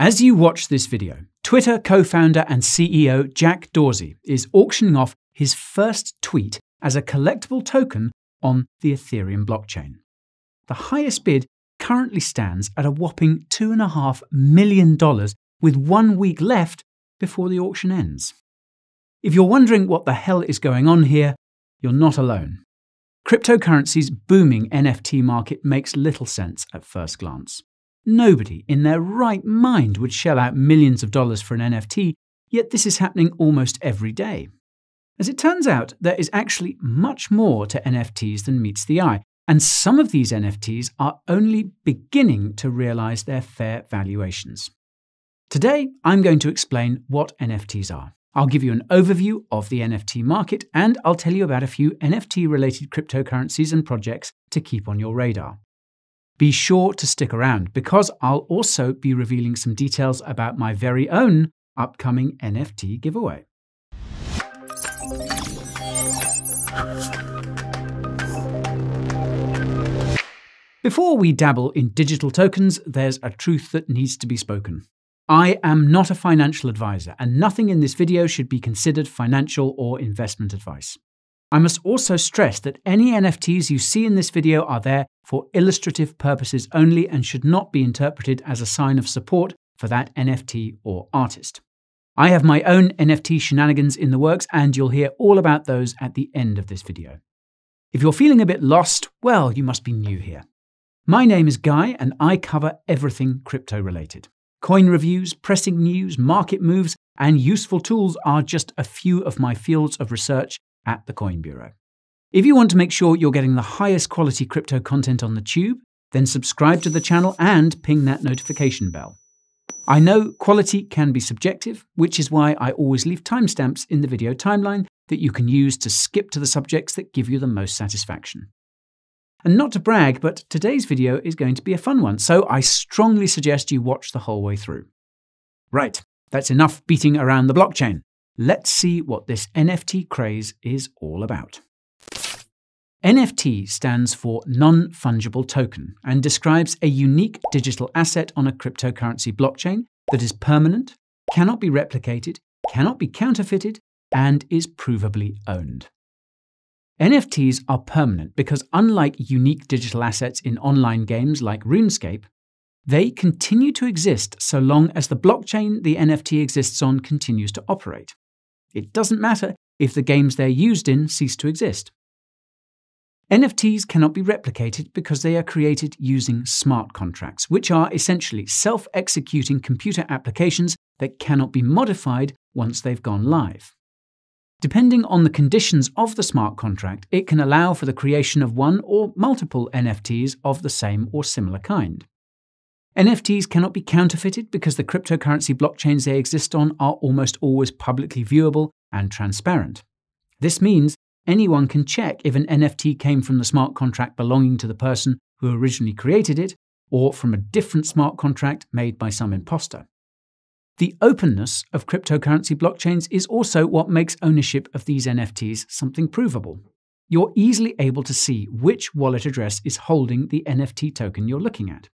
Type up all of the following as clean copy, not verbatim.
As you watch this video, Twitter co-founder and CEO Jack Dorsey is auctioning off his first tweet as a collectible token on the Ethereum blockchain. The highest bid currently stands at a whopping $2.5 million with 1 week left before the auction ends. If you're wondering what the hell is going on here, you're not alone. Cryptocurrency's booming NFT market makes little sense at first glance. Nobody in their right mind would shell out millions of dollars for an NFT, yet this is happening almost every day. As it turns out, there is actually much more to NFTs than meets the eye, and some of these NFTs are only beginning to realize their fair valuations. Today, I'm going to explain what NFTs are. I'll give you an overview of the NFT market, and I'll tell you about a few NFT-related cryptocurrencies and projects to keep on your radar. Be sure to stick around, because I'll also be revealing some details about my very own upcoming NFT giveaway. Before we dabble in digital tokens, there's a truth that needs to be spoken. I am not a financial advisor, and nothing in this video should be considered financial or investment advice. I must also stress that any NFTs you see in this video are there for illustrative purposes only and should not be interpreted as a sign of support for that NFT or artist. I have my own NFT shenanigans in the works, and you'll hear all about those at the end of this video. If you're feeling a bit lost, well, you must be new here. My name is Guy, and I cover everything crypto-related. Coin reviews, pressing news, market moves, and useful tools are just a few of my fields of research at the Coin Bureau. If you want to make sure you're getting the highest quality crypto content on the tube, then subscribe to the channel and ping that notification bell. I know quality can be subjective, which is why I always leave timestamps in the video timeline that you can use to skip to the subjects that give you the most satisfaction. And not to brag, but today's video is going to be a fun one, so I strongly suggest you watch the whole way through. Right, that's enough beating around the blockchain. Let's see what this NFT craze is all about. NFT stands for non-fungible token and describes a unique digital asset on a cryptocurrency blockchain that is permanent, cannot be replicated, cannot be counterfeited, and is provably owned. NFTs are permanent because, unlike unique digital assets in online games like RuneScape, they continue to exist so long as the blockchain the NFT exists on continues to operate. It doesn't matter if the games they're used in cease to exist. NFTs cannot be replicated because they are created using smart contracts, which are essentially self-executing computer applications that cannot be modified once they've gone live. Depending on the conditions of the smart contract, it can allow for the creation of one or multiple NFTs of the same or similar kind. NFTs cannot be counterfeited because the cryptocurrency blockchains they exist on are almost always publicly viewable and transparent. This means anyone can check if an NFT came from the smart contract belonging to the person who originally created it, or from a different smart contract made by some imposter. The openness of cryptocurrency blockchains is also what makes ownership of these NFTs something provable. You're easily able to see which wallet address is holding the NFT token you're looking at.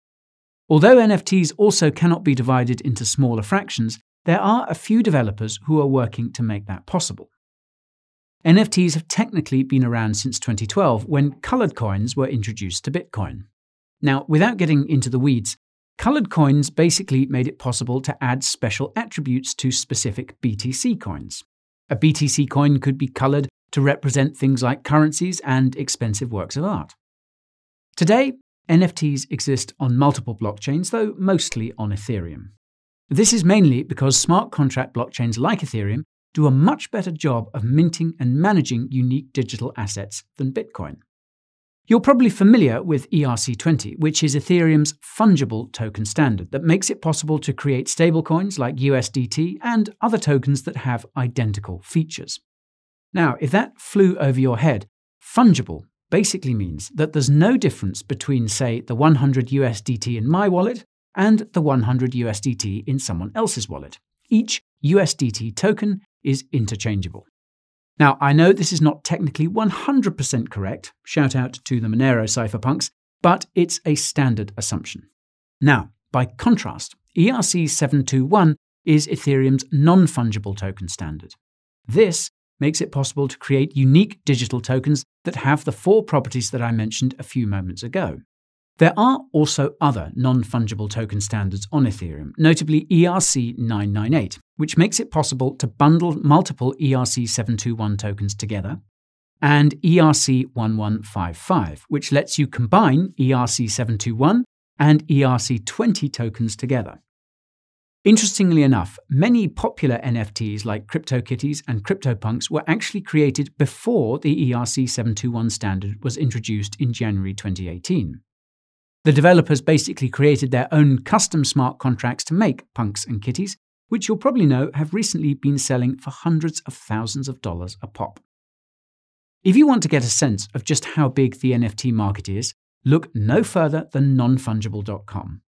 Although NFTs also cannot be divided into smaller fractions, there are a few developers who are working to make that possible. NFTs have technically been around since 2012, when colored coins were introduced to Bitcoin. Now, without getting into the weeds, colored coins basically made it possible to add special attributes to specific BTC coins. A BTC coin could be colored to represent things like currencies and expensive works of art. Today, NFTs exist on multiple blockchains, though mostly on Ethereum. This is mainly because smart contract blockchains like Ethereum do a much better job of minting and managing unique digital assets than Bitcoin. You're probably familiar with ERC20, which is Ethereum's fungible token standard that makes it possible to create stablecoins like USDT and other tokens that have identical features. Now, if that flew over your head, fungible basically means that there's no difference between, say, the 100 USDT in my wallet and the 100 USDT in someone else's wallet. Each USDT token is interchangeable. Now, I know this is not technically 100% correct, shout out to the Monero cypherpunks, but it's a standard assumption. Now, by contrast, ERC-721 is Ethereum's non-fungible token standard. This makes it possible to create unique digital tokens that have the 4 properties that I mentioned a few moments ago. There are also other non-fungible token standards on Ethereum, notably ERC-998, which makes it possible to bundle multiple ERC-721 tokens together, and ERC-1155, which lets you combine ERC-721 and ERC-20 tokens together. Interestingly enough, many popular NFTs like CryptoKitties and CryptoPunks were actually created before the ERC-721 standard was introduced in January 2018. The developers basically created their own custom smart contracts to make punks and kitties, which you'll probably know have recently been selling for hundreds of thousands of dollars a pop. If you want to get a sense of just how big the NFT market is, look no further than non-fungible.com.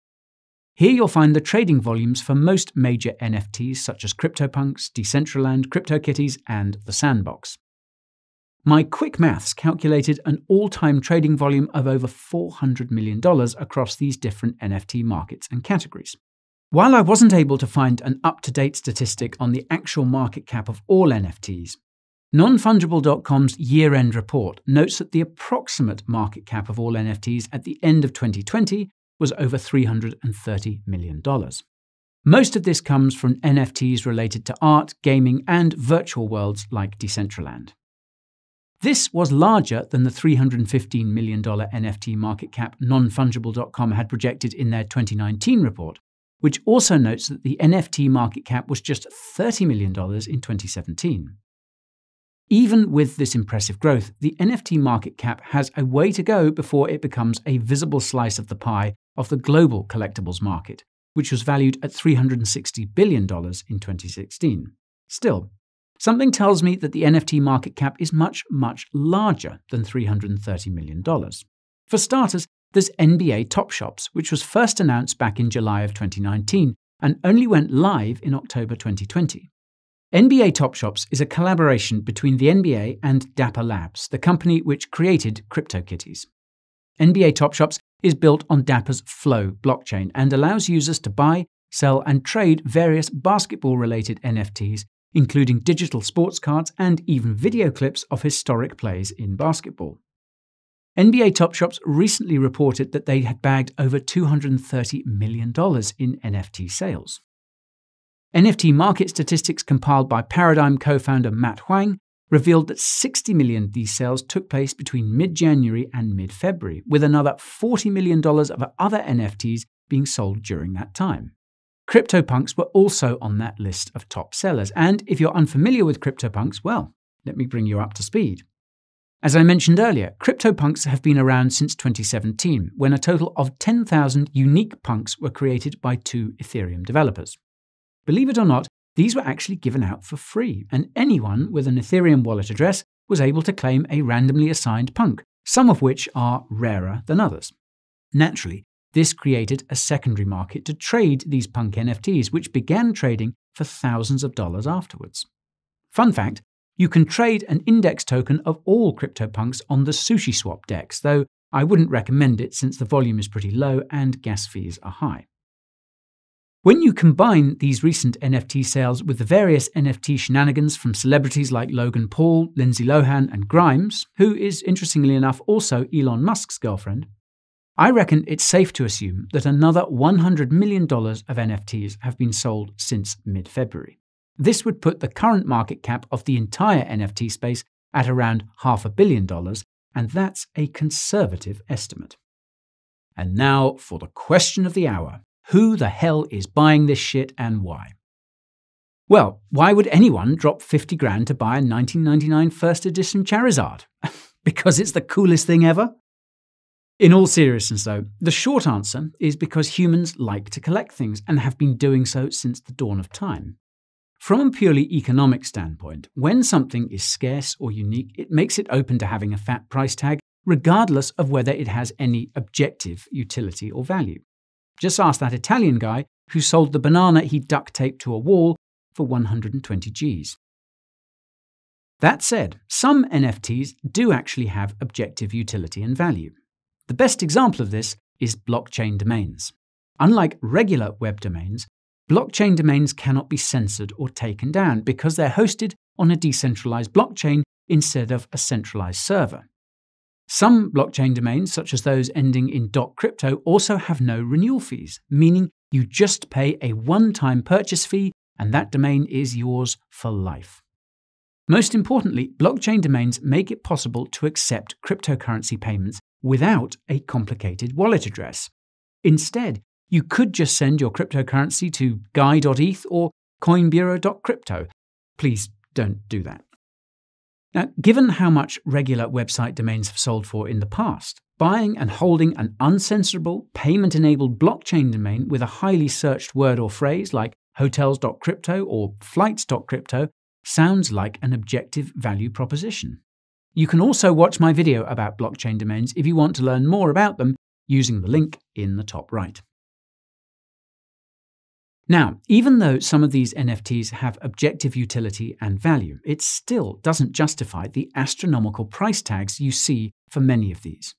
Here you'll find the trading volumes for most major NFTs such as CryptoPunks, Decentraland, CryptoKitties, and The Sandbox. My quick maths calculated an all-time trading volume of over $400 million across these different NFT markets and categories. While I wasn't able to find an up-to-date statistic on the actual market cap of all NFTs, non-fungible.com's year-end report notes that the approximate market cap of all NFTs at the end of 2020 was over $330 million. Most of this comes from NFTs related to art, gaming, and virtual worlds like Decentraland. This was larger than the $315 million NFT market cap non-fungible.com had projected in their 2019 report, which also notes that the NFT market cap was just $30 million in 2017. Even with this impressive growth, the NFT market cap has a way to go before it becomes a visible slice of the pie of the global collectibles market, which was valued at $360 billion in 2016. Still, something tells me that the NFT market cap is much, much larger than $330 million. For starters, there's NBA Top Shops, which was first announced back in July of 2019 and only went live in October 2020. NBA Top Shops is a collaboration between the NBA and Dapper Labs, the company which created CryptoKitties. NBA Top Shops is built on Dapper's Flow blockchain and allows users to buy, sell, and trade various basketball-related NFTs, including digital sports cards and even video clips of historic plays in basketball. NBA Top Shops recently reported that they had bagged over $230 million in NFT sales. NFT market statistics compiled by Paradigm co-founder Matt Huang revealed that 60 million of these sales took place between mid-January and mid-February, with another $40 million of other NFTs being sold during that time. CryptoPunks were also on that list of top sellers, and if you're unfamiliar with CryptoPunks, well, let me bring you up to speed. As I mentioned earlier, CryptoPunks have been around since 2017, when a total of 10,000 unique punks were created by 2 Ethereum developers. Believe it or not, these were actually given out for free, and anyone with an Ethereum wallet address was able to claim a randomly assigned punk, some of which are rarer than others. Naturally, this created a secondary market to trade these punk NFTs, which began trading for thousands of dollars afterwards. Fun fact, you can trade an index token of all CryptoPunks on the SushiSwap DEX, though I wouldn't recommend it since the volume is pretty low and gas fees are high. When you combine these recent NFT sales with the various NFT shenanigans from celebrities like Logan Paul, Lindsay Lohan, and Grimes, who is interestingly enough also Elon Musk's girlfriend, I reckon it's safe to assume that another $100 million of NFTs have been sold since mid-February. This would put the current market cap of the entire NFT space at around $500 million, and that's a conservative estimate. And now for the question of the hour. Who the hell is buying this shit and why? Well, why would anyone drop 50 grand to buy a 1999 first edition Charizard? Because it's the coolest thing ever? In all seriousness though, the short answer is because humans like to collect things and have been doing so since the dawn of time. From a purely economic standpoint, when something is scarce or unique, it makes it open to having a fat price tag, regardless of whether it has any objective utility or value. Just ask that Italian guy who sold the banana he duct taped to a wall for 120 Gs. That said, some NFTs do actually have objective utility and value. The best example of this is blockchain domains. Unlike regular web domains, blockchain domains cannot be censored or taken down because they're hosted on a decentralized blockchain instead of a centralized server. Some blockchain domains, such as those ending in .crypto, also have no renewal fees, meaning you just pay a one-time purchase fee and that domain is yours for life. Most importantly, blockchain domains make it possible to accept cryptocurrency payments without a complicated wallet address. Instead, you could just send your cryptocurrency to guy.eth or coinbureau.crypto. Please don't do that. Now, given how much regular website domains have sold for in the past, buying and holding an uncensorable, payment-enabled blockchain domain with a highly searched word or phrase like hotels.crypto or flights.crypto sounds like an objective value proposition. You can also watch my video about blockchain domains if you want to learn more about them using the link in the top right. Now, even though some of these NFTs have objective utility and value, it still doesn't justify the astronomical price tags you see for many of these.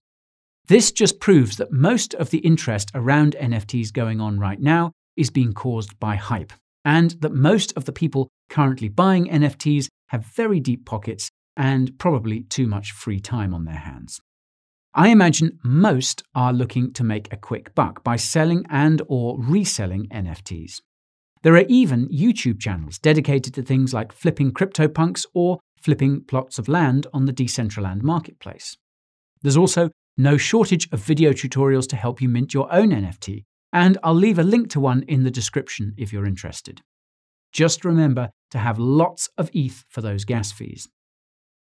This just proves that most of the interest around NFTs going on right now is being caused by hype, and that most of the people currently buying NFTs have very deep pockets and probably too much free time on their hands. I imagine most are looking to make a quick buck by selling and or reselling NFTs. There are even YouTube channels dedicated to things like flipping CryptoPunks or flipping plots of land on the Decentraland marketplace. There's also no shortage of video tutorials to help you mint your own NFT, and I'll leave a link to one in the description if you're interested. Just remember to have lots of ETH for those gas fees.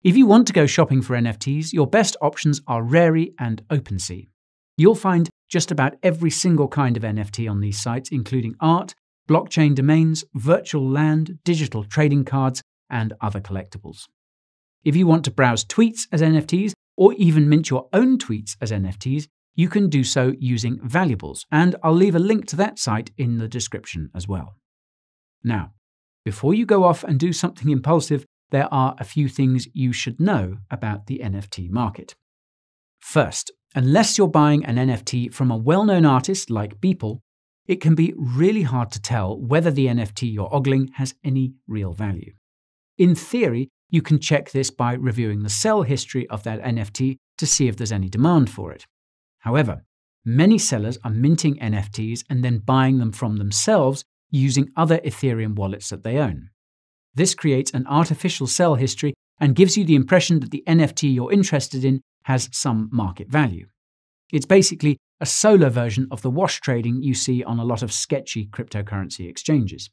If you want to go shopping for NFTs, your best options are Rary and OpenSea. You'll find just about every single kind of NFT on these sites, including art, blockchain domains, virtual land, digital trading cards, and other collectibles. If you want to browse tweets as NFTs, or even mint your own tweets as NFTs, you can do so using Valuables, and I'll leave a link to that site in the description as well. Now, before you go off and do something impulsive, there are a few things you should know about the NFT market. First, unless you're buying an NFT from a well-known artist like Beeples, it can be really hard to tell whether the NFT you're ogling has any real value. In theory, you can check this by reviewing the sell history of that NFT to see if there's any demand for it. However, many sellers are minting NFTs and then buying them from themselves using other Ethereum wallets that they own. This creates an artificial sell history and gives you the impression that the NFT you're interested in has some market value. It's basically a solo version of the wash trading you see on a lot of sketchy cryptocurrency exchanges.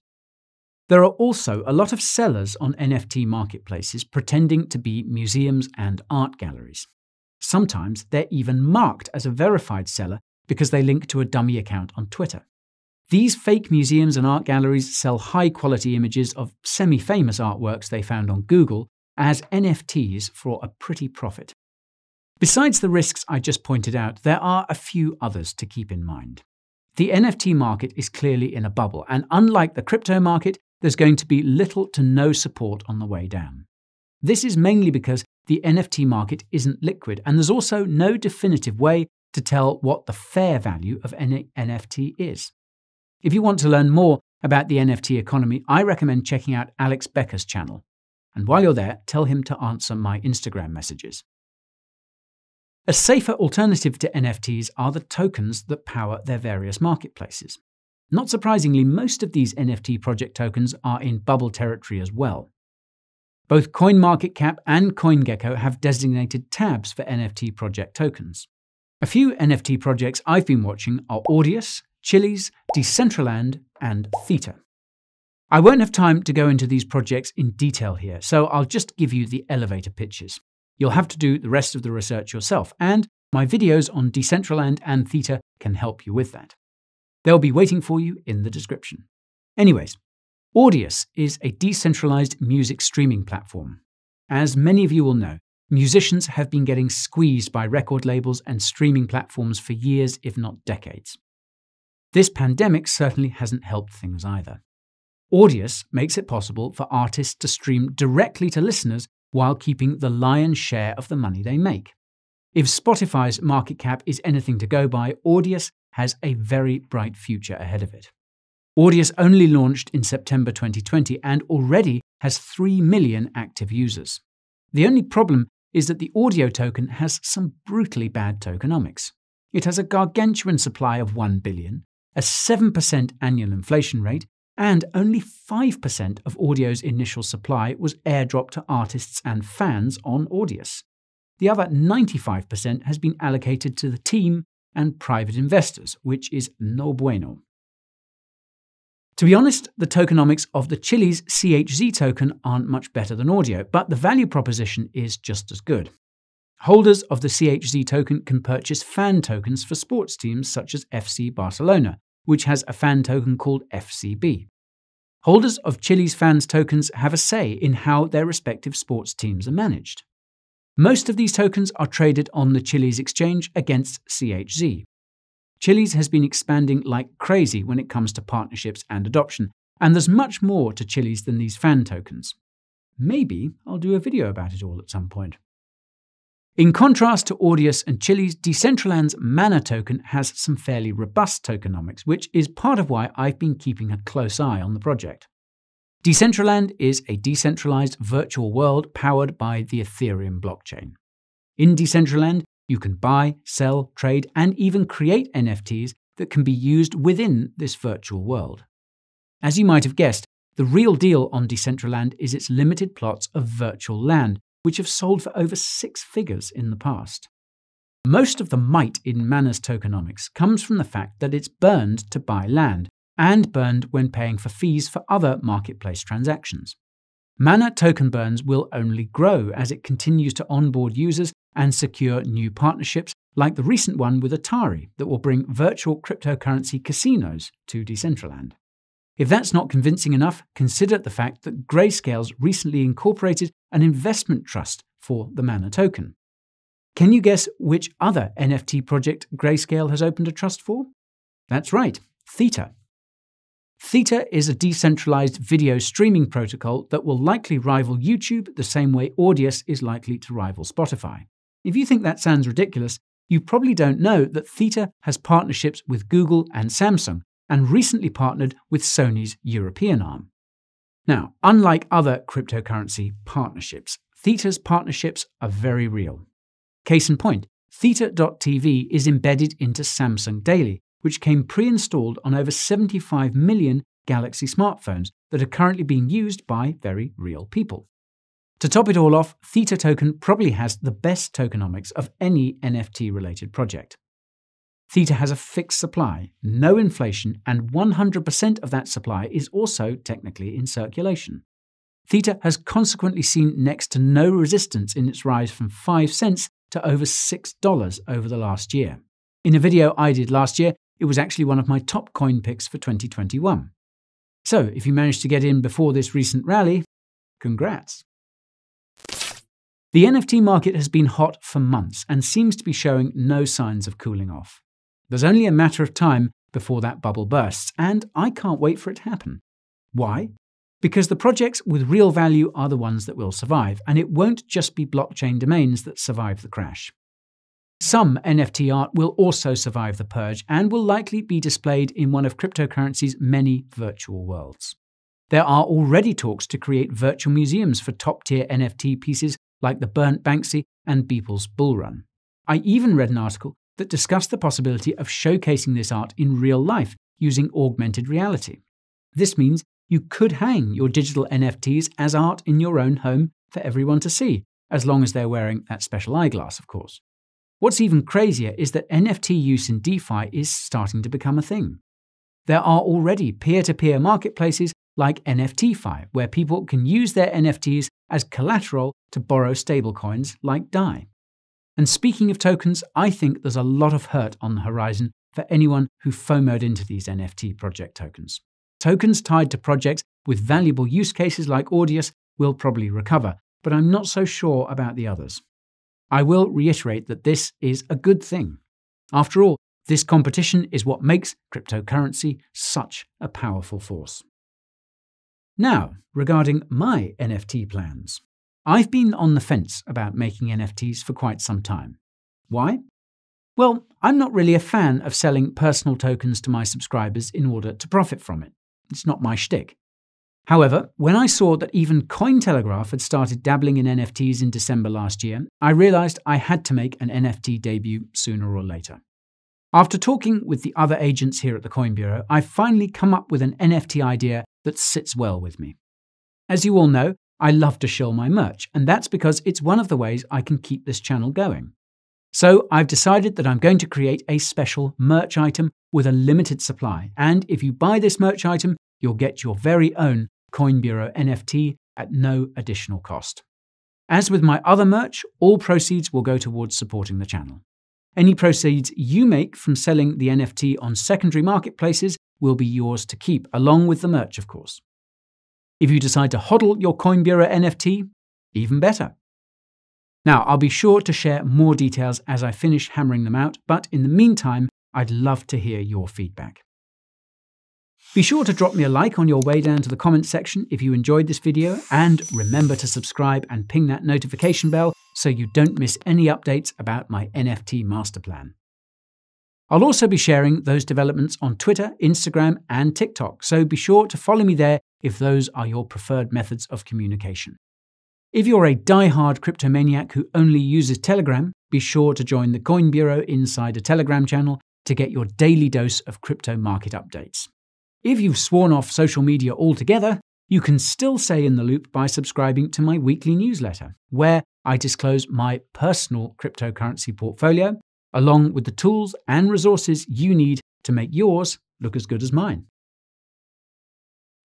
There are also a lot of sellers on NFT marketplaces pretending to be museums and art galleries. Sometimes they're even marked as a verified seller because they link to a dummy account on Twitter. These fake museums and art galleries sell high-quality images of semi-famous artworks they found on Google as NFTs for a pretty profit. Besides the risks I just pointed out, there are a few others to keep in mind. The NFT market is clearly in a bubble, and unlike the crypto market, there's going to be little to no support on the way down. This is mainly because the NFT market isn't liquid, and there's also no definitive way to tell what the fair value of any NFT is. If you want to learn more about the NFT economy, I recommend checking out Alex Becker's channel. And while you're there, tell him to answer my Instagram messages. A safer alternative to NFTs are the tokens that power their various marketplaces. Not surprisingly, most of these NFT project tokens are in bubble territory as well. Both CoinMarketCap and CoinGecko have designated tabs for NFT project tokens. A few NFT projects I've been watching are Audius, Chiliz, Decentraland, and Theta. I won't have time to go into these projects in detail here, so I'll just give you the elevator pitches. You'll have to do the rest of the research yourself, and my videos on Decentraland and Theta can help you with that. They'll be waiting for you in the description. Anyways, Audius is a decentralized music streaming platform. As many of you will know, musicians have been getting squeezed by record labels and streaming platforms for years, if not decades. This pandemic certainly hasn't helped things either. Audius makes it possible for artists to stream directly to listeners while keeping the lion's share of the money they make. If Spotify's market cap is anything to go by, Audius has a very bright future ahead of it. Audius only launched in September 2020 and already has 3 million active users. The only problem is that the audio token has some brutally bad tokenomics. It has a gargantuan supply of 1 billion, a 7% annual inflation rate, and only 5% of audio's initial supply was airdropped to artists and fans on Audius. The other 95% has been allocated to the team and private investors, which is no bueno. To be honest, the tokenomics of the Chiliz CHZ token aren't much better than audio, but the value proposition is just as good. Holders of the CHZ token can purchase fan tokens for sports teams such as FC Barcelona, which has a fan token called FCB. Holders of Chiliz fans tokens have a say in how their respective sports teams are managed. Most of these tokens are traded on the Chiliz exchange against CHZ. Chiliz has been expanding like crazy when it comes to partnerships and adoption, and there's much more to Chiliz than these fan tokens. Maybe I'll do a video about it all at some point. In contrast to Audius and Chiliz, Decentraland's Mana token has some fairly robust tokenomics, which is part of why I've been keeping a close eye on the project. Decentraland is a decentralized virtual world powered by the Ethereum blockchain. In Decentraland, you can buy, sell, trade, and even create NFTs that can be used within this virtual world. As you might have guessed, the real deal on Decentraland is its limited plots of virtual land, which have sold for over 6 figures in the past. Most of the might in Mana's tokenomics comes from the fact that it's burned to buy land, and burned when paying for fees for other marketplace transactions. Mana token burns will only grow as it continues to onboard users and secure new partnerships like the recent one with Atari that will bring virtual cryptocurrency casinos to Decentraland. If that's not convincing enough, consider the fact that Grayscale's recently incorporated an investment trust for the Mana token. Can you guess which other NFT project Grayscale has opened a trust for? That's right, Theta. Theta is a decentralized video streaming protocol that will likely rival YouTube the same way Audius is likely to rival Spotify. If you think that sounds ridiculous, you probably don't know that Theta has partnerships with Google and Samsung, and recently partnered with Sony's European arm. Now, unlike other cryptocurrency partnerships, Theta's partnerships are very real. Case in point, Theta.tv is embedded into Samsung Daily, which came pre-installed on over 75 million Galaxy smartphones that are currently being used by very real people. To top it all off, Theta token probably has the best tokenomics of any NFT-related project. Theta has a fixed supply, no inflation, and 100% of that supply is also technically in circulation. Theta has consequently seen next to no resistance in its rise from 5 cents to over $6 over the last year. In a video I did last year, it was actually one of my top coin picks for 2021. So, if you managed to get in before this recent rally, congrats. The NFT market has been hot for months and seems to be showing no signs of cooling off. There's only a matter of time before that bubble bursts, and I can't wait for it to happen. Why? Because the projects with real value are the ones that will survive, and it won't just be blockchain domains that survive the crash. Some NFT art will also survive the purge and will likely be displayed in one of cryptocurrency's many virtual worlds. There are already talks to create virtual museums for top-tier NFT pieces like the burnt Banksy and Beeples Bull Run. I even read an article that discussed the possibility of showcasing this art in real life using augmented reality. This means you could hang your digital NFTs as art in your own home for everyone to see, as long as they're wearing that special eyeglass, of course. What's even crazier is that NFT use in DeFi is starting to become a thing. There are already peer-to-peer marketplaces like NFTFi, where people can use their NFTs as collateral to borrow stablecoins like DAI. And speaking of tokens, I think there's a lot of hurt on the horizon for anyone who FOMO'd into these NFT project tokens. Tokens tied to projects with valuable use cases like Audius will probably recover, but I'm not so sure about the others. I will reiterate that this is a good thing. After all, this competition is what makes cryptocurrency such a powerful force. Now, regarding my NFT plans. I've been on the fence about making NFTs for quite some time. Why? Well, I'm not really a fan of selling personal tokens to my subscribers in order to profit from it. It's not my shtick. However, when I saw that even Cointelegraph had started dabbling in NFTs in December last year, I realized I had to make an NFT debut sooner or later. After talking with the other agents here at the Coin Bureau, I've finally come up with an NFT idea that sits well with me. As you all know, I love to shill my merch, and that's because it's one of the ways I can keep this channel going. So I've decided that I'm going to create a special merch item with a limited supply, and if you buy this merch item, you'll get your very own Coin Bureau NFT at no additional cost. As with my other merch, all proceeds will go towards supporting the channel. Any proceeds you make from selling the NFT on secondary marketplaces will be yours to keep, along with the merch, of course. If you decide to hodl your Coin Bureau NFT, even better. Now, I'll be sure to share more details as I finish hammering them out, but in the meantime, I'd love to hear your feedback. Be sure to drop me a like on your way down to the comments section if you enjoyed this video, and remember to subscribe and ping that notification bell so you don't miss any updates about my NFT master plan. I'll also be sharing those developments on Twitter, Instagram, and TikTok, so be sure to follow me there if those are your preferred methods of communication. If you're a die-hard cryptomaniac who only uses Telegram, be sure to join the Coin Bureau Insider Telegram channel to get your daily dose of crypto market updates. If you've sworn off social media altogether, you can still stay in the loop by subscribing to my weekly newsletter, where I disclose my personal cryptocurrency portfolio, along with the tools and resources you need to make yours look as good as mine.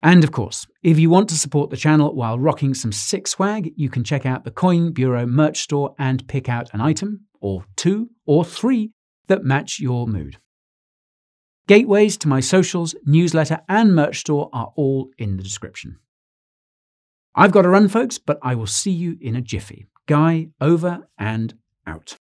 And of course, if you want to support the channel while rocking some sick swag, you can check out the Coin Bureau merch store and pick out an item, or 2 or 3, that match your mood. Gateways to my socials, newsletter, and merch store are all in the description. I've got to run, folks, but I will see you in a jiffy. Guy, over and out.